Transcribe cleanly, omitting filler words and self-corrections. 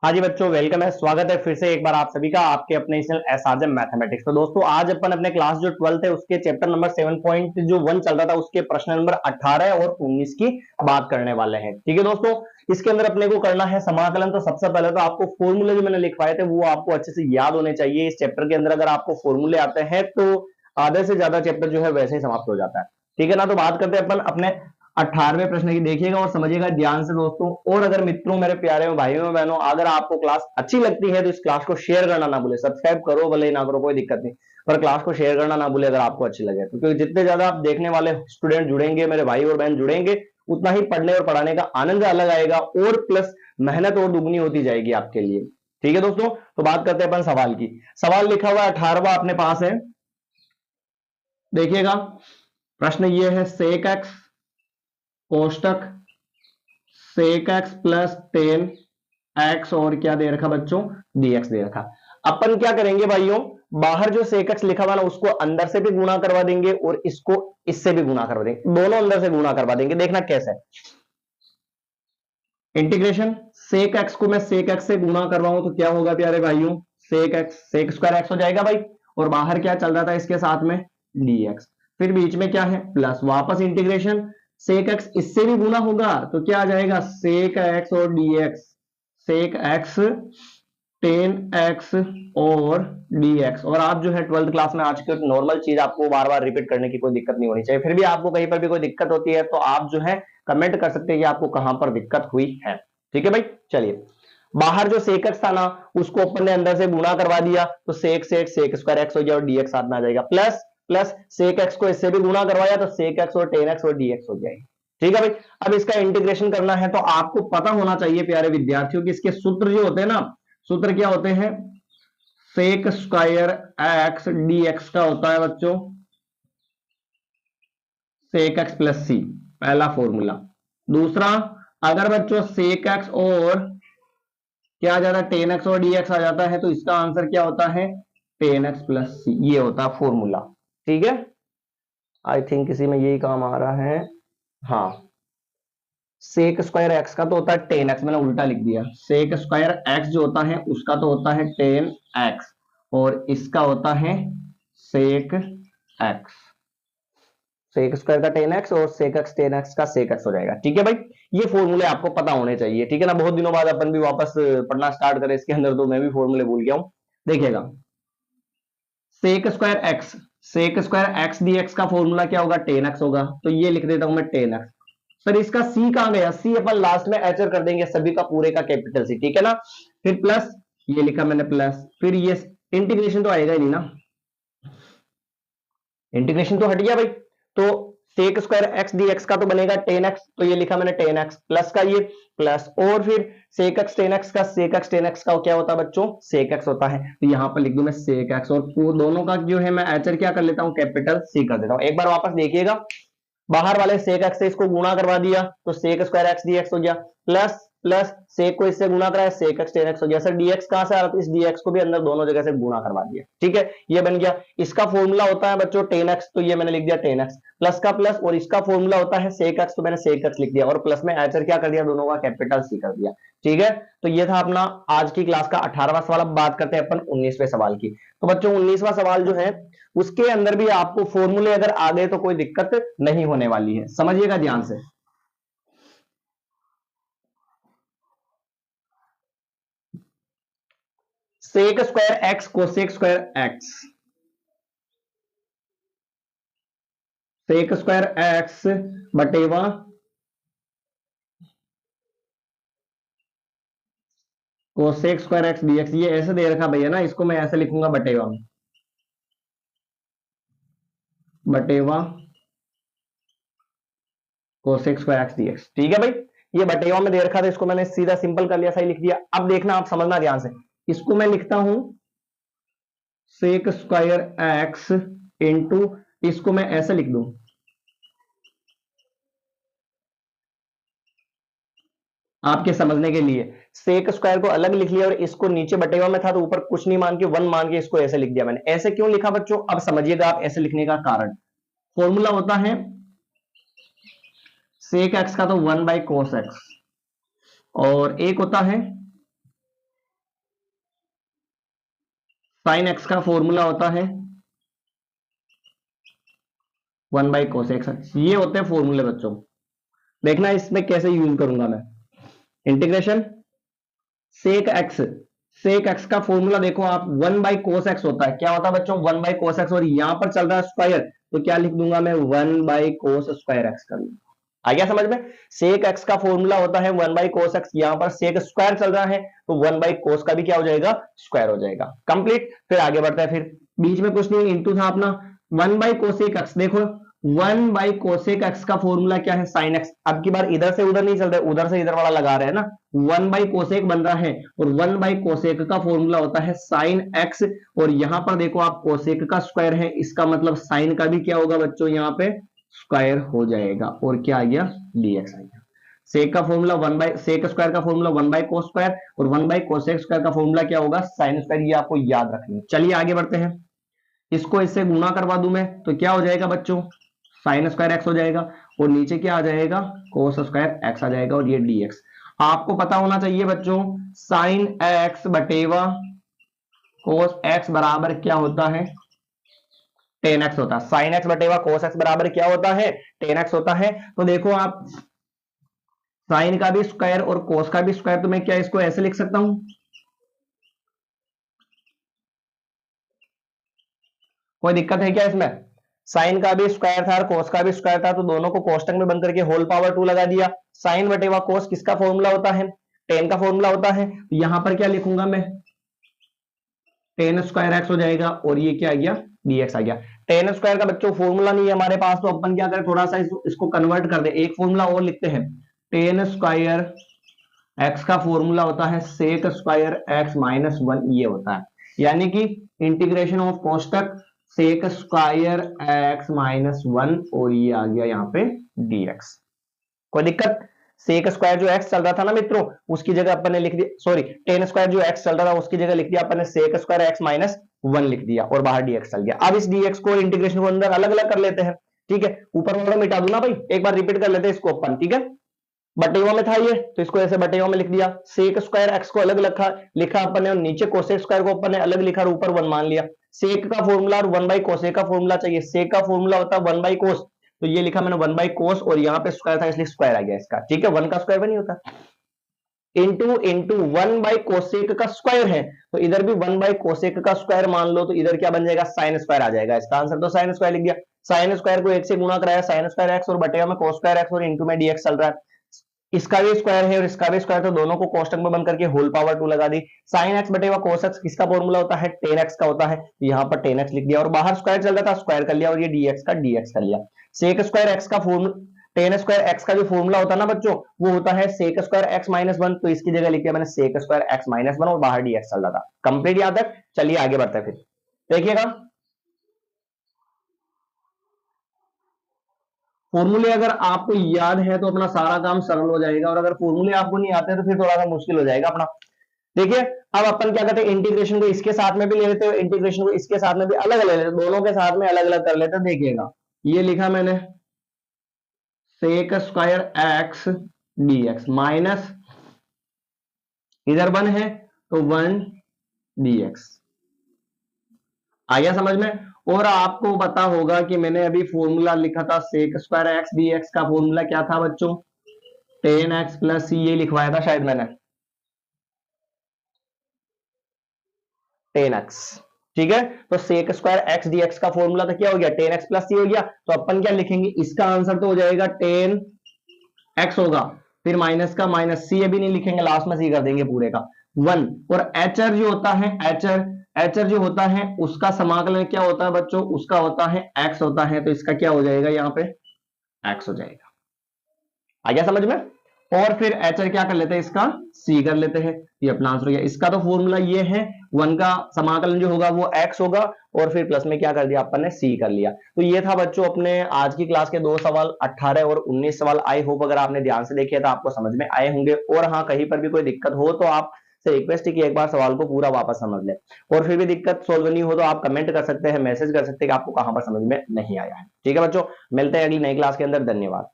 हाँ जी बच्चों, वेलकम है। स्वागत है फिर से एक बार आप सभी का आपके अपने चैनल एसआरजेम मैथमेटिक्स। तो दोस्तों, आज अपन अपने क्लास जो 12th है उसके चैप्टर नंबर 7.1 चल रहा था, उसके प्रश्न नंबर 18 और 19 की बात करने वाले हैं। ठीक है दोस्तों, इसके अंदर अपने को करना है समाकलन। तो सबसे पहले तो आपको फॉर्मूले जो मैंने लिखवाए थे वो आपको अच्छे से याद होने चाहिए। इस चैप्टर के अंदर अगर आपको फॉर्मूले आते हैं तो आधे से ज्यादा चैप्टर जो है वैसे ही समाप्त हो जाता है। ठीक है ना। तो बात करते हैं अपन अपने 18वें प्रश्न की। देखिएगा और समझिएगा ध्यान से दोस्तों। और अगर मित्रों, मेरे प्यारे भाइयों बहनों, अगर आपको क्लास अच्छी लगती है तो इस क्लास को शेयर करना ना भूले। सब्सक्राइब करो भले ही ना करो, कोई दिक्कत नहीं, पर क्लास को शेयर करना ना भूले अगर आपको अच्छी लगे। तो क्योंकि जितने ज्यादा आप देखने वाले स्टूडेंट जुड़ेंगे, मेरे भाई और बहन जुड़ेंगे, उतना ही पढ़ने और पढ़ाने का आनंद अलग आएगा और प्लस मेहनत और दुगनी होती जाएगी आपके लिए। ठीक है दोस्तों, तो बात करते हैं अपन सवाल की। सवाल लिखा हुआ 18वां अपने पास है। देखिएगा, प्रश्न ये है, सेक एक्स कोष्टक सेक एक्स प्लस 10 एक्स और क्या दे रखा बच्चों, dx दे रखा। अपन क्या करेंगे भाइयों, बाहर जो सेक एक्स लिखा हुआ ना उसको अंदर से भी गुणा करवा देंगे और इसको इससे भी गुणा करवा देंगे, दोनों अंदर से गुणा करवा देंगे। देखना कैसे। इंटीग्रेशन सेक एक्स को मैं सेक एक्स से गुणा करवाऊं तो क्या होगा प्यारे भाइयों, sec X sec square X हो जाएगा भाई। और बाहर क्या चल रहा था इसके साथ में, dx। फिर बीच में क्या है, प्लस, वापस इंटीग्रेशन, सेक एक्स इससे भी गुना होगा तो क्या आ जाएगा, सेक एक्स और dx, सेक एक्स 10x और dx। और आप जो है 12th क्लास में आ चुके हो, नॉर्मल चीज आपको बार बार रिपीट करने की कोई दिक्कत नहीं होनी चाहिए। फिर भी आपको कहीं पर भी कोई दिक्कत होती है तो आप जो है कमेंट कर सकते हैं कि आपको कहां पर दिक्कत हुई है। ठीक है भाई, चलिए। बाहर जो सेक एक्स था ना उसको अपन ने अंदर से गुणा करवा दिया तो सेक सेक सेक स्क्वायर एक्स हो गया और dx साथ में आ जाएगा। प्लस प्लस सेक एक्स को इससे भी गुणा करवाया तो सेक एक्स और 10x और dx हो जाएगी। ठीक है भाई। अब इसका इंटीग्रेशन करना है तो आपको पता होना चाहिए प्यारे विद्यार्थियों कि इसके सूत्र जो होते हैं ना, सूत्र क्या होते हैं, सेक स्क्वायर एक्स dx का होता है बच्चों सेक एक्स प्लस सी, पहला फॉर्मूला। दूसरा, अगर बच्चों सेक एक्स और क्या आ जाता है 10x और dx आ जाता है तो इसका आंसर क्या होता है, 10x प्लस सी, ये होता है फॉर्मूला। ठीक है, आई थिंक किसी में यही काम आ रहा है। हाँ, सेक स्क्वायर एक्स का तो होता है 10x, मैंने उल्टा लिख दिया। सेक स्क्वायर एक्स जो होता है उसका तो होता है 10x और इसका होता है सेक एक्स। सेक स्क्वायर का 10x और सेक एक्स 10x का सेक एक्स हो जाएगा। ठीक है भाई, ये फॉर्मूले आपको पता होने चाहिए। ठीक है ना। बहुत दिनों बाद अपन भी वापस पढ़ना स्टार्ट करें इसके अंदर तो मैं भी फॉर्मूले भूल गया हूं। देखिएगा, sec square X, sec square X dx का फॉर्मूला क्या होगा, 10x होगा। तो ये लिख देता हूं मैं 10x। सर इसका सी कहां गया, सी अपन लास्ट में एचर कर देंगे सभी का पूरे का कैपिटल सी। ठीक है ना। फिर प्लस, ये लिखा मैंने प्लस, फिर ये इंटीग्रेशन तो आएगा ही नहीं ना, इंटीग्रेशन तो हट गया भाई। तो सेक स्क्वायर एक्स dx का तो बनेगा 10x, तो ये लिखा मैंने 10x प्लस का ये प्लस, और फिर सेक एक्स 10x का सेक एक्स 10x का क्या होता है बच्चों, सेक एक्स होता है। तो यहां पर लिख दूं मैं सेक एक्स और दोनों का जो है मैं एचर क्या कर लेता हूं, कैपिटल सी कर देता हूं। एक बार वापस देखिएगा, बाहर वाले सेक एक्स से इसको गुणा करवा दिया तो सेक स्क्वायर एक्स dx हो गया, प्लस प्लस सेक को इससे गुणा कराया सेक एक्स 10x हो गया। सर dx कहां से आ रहा था, इस dx को भी अंदर दोनों जगह से गुणा करवा दिया। ठीक है, ये बन गया। इसका फॉर्मूला होता है बच्चों 10x, तो ये मैंने लिख दिया 10x प्लस का प्लस, और इसका फॉर्मूला होता है सेक एक्स, तो मैंने सेक एक्स लिख दिया और प्लस में एचर क्या कर दिया, दोनों का कैपिटल सी कर दिया। ठीक है, तो ये था अपना आज की क्लास का 18वां सवाल। अब बात करते हैं अपन 19वें सवाल की। तो बच्चों 19वां सवाल जो है उसके अंदर भी आपको फॉर्मूले अगर आ गए तो कोई दिक्कत नहीं होने वाली है, समझिएगा ध्यान से। Sec square X cosec square X, sec square X बटेवा कोसेक स्क्वायर एक्स dx, ये ऐसे दे रखा भैया ना, इसको मैं ऐसे लिखूंगा बटेवा में, बटेवा कोसेक स्क्वायर एक्स dx। ठीक है भाई, ये बटेवा में दे रखा था, इसको मैंने सीधा सिंपल कर लिया, सही लिख दिया। अब देखना, आप समझना ध्यान से, इसको मैं लिखता हूं सेक स्क्वायर एक्स इंटू, इसको मैं ऐसे लिख दूं, आपके समझने के लिए। सेक स्क्वायर को अलग लिख लिया और इसको नीचे बटेवा में था तो ऊपर कुछ नहीं मान के 1 मान के इसको ऐसे लिख दिया मैंने। ऐसे क्यों लिखा बच्चों, अब समझिएगा आप ऐसे लिखने का कारण। फॉर्मूला होता है सेक एक्स का तो 1 बाई कोस एक्स, और एक होता है साइन एक्स का फॉर्मूला होता है 1/cos x। ये होते हैं फॉर्मूले बच्चों। देखना इसमें कैसे यूज करूंगा मैं। Integration sec X, sec X का फॉर्मूला देखो आप 1/cos x होता है। क्या होता है बच्चों? 1/cos x। और यहां पर चल रहा है स्क्वायर, तो क्या लिख दूंगा मैं? 1/cos स्क्वायर एक्स कर लूंगा। आ गया समझ में? सेक एक्स का फॉर्मूला होता है 1/cos x। यहां पर सेक स्क्वायर चल रहा है तो 1/cos का भी क्या हो जाएगा? स्क्वायर हो जाएगा। कंप्लीट। फिर आगे बढ़ता है। फिर बीच में कुछ नहीं, इंटू था अपना 1/cosec x। देखो 1/cosec x का फॉर्मूला क्या है? Sine x. अब की बार इधर से उधर नहीं चल रहा है, उधर से इधर वाला लगा रहे हैं ना। 1/cosec बन रहा है और 1/cosec का फॉर्मूला होता है साइन एक्स। और यहां पर देखो आप cosec का स्क्वायर है, इसका मतलब साइन का भी क्या होगा बच्चों? यहां पे स्क्वायर हो जाएगा। और क्या आ गया? dx आ गया। सेक का फॉर्मूला सेक स्क्वायर का फॉर्मूला 1/cos स्क्वायर और 1/cosec स्क्वायर का फॉर्मूला क्या होगा? Sine square. ये आपको याद रखना है। चलिए आगे बढ़ते हैं। इसको इससे गुणा करवा दूं मैं तो क्या हो जाएगा बच्चों? साइन स्क्वायर एक्स हो जाएगा और नीचे क्या आ जाएगा? कोस स्क्वायर एक्स आ जाएगा। और ये dx आपको पता होना चाहिए बच्चों, साइन एक्स बटेवा कोस एक्स बराबर क्या होता है? टेन एक्स होता है। साइन एक्स बटेवा कोस एक्स बराबर क्या होता है? टेन एक्स होता है। तो देखो आप, साइन का भी स्क्वायर और कोस का भी स्क्वायर, तो मैं क्या इसको ऐसे लिख सकता हूं? कोई दिक्कत है क्या इसमें? साइन का भी स्क्वायर था और कोस का भी स्क्वायर था, तो दोनों को कोष्टक में बंद करके होल पावर 2 लगा दिया। साइन बटेवा कोस किसका फॉर्मूला होता है? टेन का फॉर्मूला होता है। तो यहां पर क्या लिखूंगा मैं? टेन स्क्वायर एक्स हो जाएगा और ये क्या आ गया? dx आ गया। टेन स्क्वायर का बच्चों फॉर्मूला नहीं है हमारे पास, तो अपन क्या करें, थोड़ा सा इसको कन्वर्ट कर दे। एक फॉर्मूला और लिखते हैं। टेन स्क्वायर एक्स का फॉर्मूला होता है सेक स्क्वायर एक्स माइनस 1। ये होता है, यानी कि इंटीग्रेशन ऑफ कोष्टक सेक स्क्वायर एक्स माइनस 1 और ये आ गया यहाँ पे dx। कोई दिक्कत? सेक स्क्वायर जो x चल रहा था ना मित्रों, उसकी जगह अपन ने लिख दिया, सॉरी टेन स्क्वायर जो x चल रहा था उसकी जगह लिख दिया अपन ने सेक स्क्वायर x माइनस 1 लिख दिया और बाहर dx चल गया। अब इस dx को इंटीग्रेशन को अंदर अलग अलग कर लेते हैं। ठीक है, ऊपर वाला मिटा दूं ना भाई, एक बार रिपीट कर लेते हैं इसको अपन। ठीक है, बटेवा में था ये तो इसको ऐसे बटेवा में लिख दिया। सेक स्क्वायर एक्स को अलग लिखा अपन ने और नीचे कोसेक स्क्वायर को अपन ने अलग लिखा और ऊपर 1 मान लिया। सेक का फॉर्मूला और 1/कोसेक का फॉर्मूला चाहिए। सेक का फॉर्मूला होता है 1/कोस, तो ये लिखा मैंने 1/कोस और यहाँ पे स्क्वायर था इसलिए स्क्वायर आ गया इसका। ठीक है, 1 का स्क्वायर भी नहीं होता। इंटू 1/कोसेक का स्क्वायर है तो इधर भी 1/कोसेक का स्क्वायर मान लो, तो इधर क्या बन जाएगा? साइन स्क्वायर आ जाएगा। इसका आंसर तो साइन स्क्वायर लिख दिया। साइन स्क्वायर को एक से गुणा कराया, साइन स्क्वायर एक्स और बटेवा में कोस स्क्वायर एक्स और इंटू में dx चल रहा है। इसका भी स्क्वायर है और इसका भी स्क्वायर, तो दोनों को कोष्टक में बंद करके होल पावर 2 लगा दी। साइन एक्स बटेवा कोस एक्स किसका फॉर्मूला होता है? टेन एक्स का होता है। यहाँ पर टेन एक्स लिख दिया और बाहर स्क्वायर चल रहा था, स्क्वायर कर लिया और ये dx का dx कर लिया। सेक स्क्वायर एक्स का फॉर्मूला, टेन स्क्वायर एक्स का जो फॉर्मूला होता है ना बच्चों, वो होता है सेक स्क्वायर एक्स माइनस 1, तो इसकी जगह लिख दिया मैंने सेक स्क्वायर एक्स माइनस 1 और बाहर dx चल रहा था। कंप्लीट याद तक? चलिए आगे बढ़ते हैं। फिर देखिएगा, फॉर्मूले अगर आपको याद है तो अपना सारा काम सरल हो जाएगा, और अगर फॉर्मूले आपको नहीं आते तो फिर थोड़ा सा मुश्किल हो जाएगा अपना। देखिए अब अपन क्या करते हैं, इंटीग्रेशन को इसके साथ में भी ले लेते हैं, इंटीग्रेशन को इसके साथ में भी अलग अलग ले लेते हैं, दोनों के साथ में अलग अलग कर लेते हैं। देखिएगा ये लिखा मैंने sec square X dx minus, इधर 1 है तो 1 dx। आ गया समझ में? और आपको पता होगा कि मैंने अभी फॉर्मूला लिखा था सेक स्क्वायर एक्स dx का फॉर्मूला क्या था बच्चों? टेन एक्स प्लस सी, ये लिखवाया था शायद मैंने, टेन एक्स। ठीक है, तो सेक स्क्वायर एक्स dx का फॉर्मूला तो क्या हो गया? टेन एक्स प्लस सी हो गया। तो अपन क्या लिखेंगे? इसका आंसर तो हो जाएगा टेन एक्स होगा, फिर माइनस का माइनस, सी अभी नहीं लिखेंगे, लास्ट में सी कर देंगे पूरे का 1। और एचर जो होता है, एचर जो होता है उसका समाकलन क्या होता है बच्चों? उसका होता है एक्स होता है, तो इसका क्या हो जाएगा? यहाँ पे एक्स हो जाएगा। आ गया समझ में? और फिर एचर क्या कर लेते हैं? इसका सी कर लेते हैं। ये अपना आंसर हो गया। इसका तो फॉर्मूला ये है, 1 का समाकलन जो होगा वो एक्स होगा और फिर प्लस में क्या कर दिया अपन ने? सी कर लिया। तो ये था बच्चों अपने आज की क्लास के 2 सवाल, 18 और 19 सवाल। आई होप अगर आपने ध्यान से देखे तो आपको समझ में आए होंगे। और हाँ, कहीं पर भी कोई दिक्कत हो तो आप से रिक्वेस्ट है कि एक बार सवाल को पूरा वापस समझ ले, और फिर भी दिक्कत सोल्व नहीं हो तो आप कमेंट कर सकते हैं, मैसेज कर सकते हैं कि आपको कहां पर समझ में नहीं आया है। ठीक है बच्चों, मिलते हैं अगली नई क्लास के अंदर। धन्यवाद।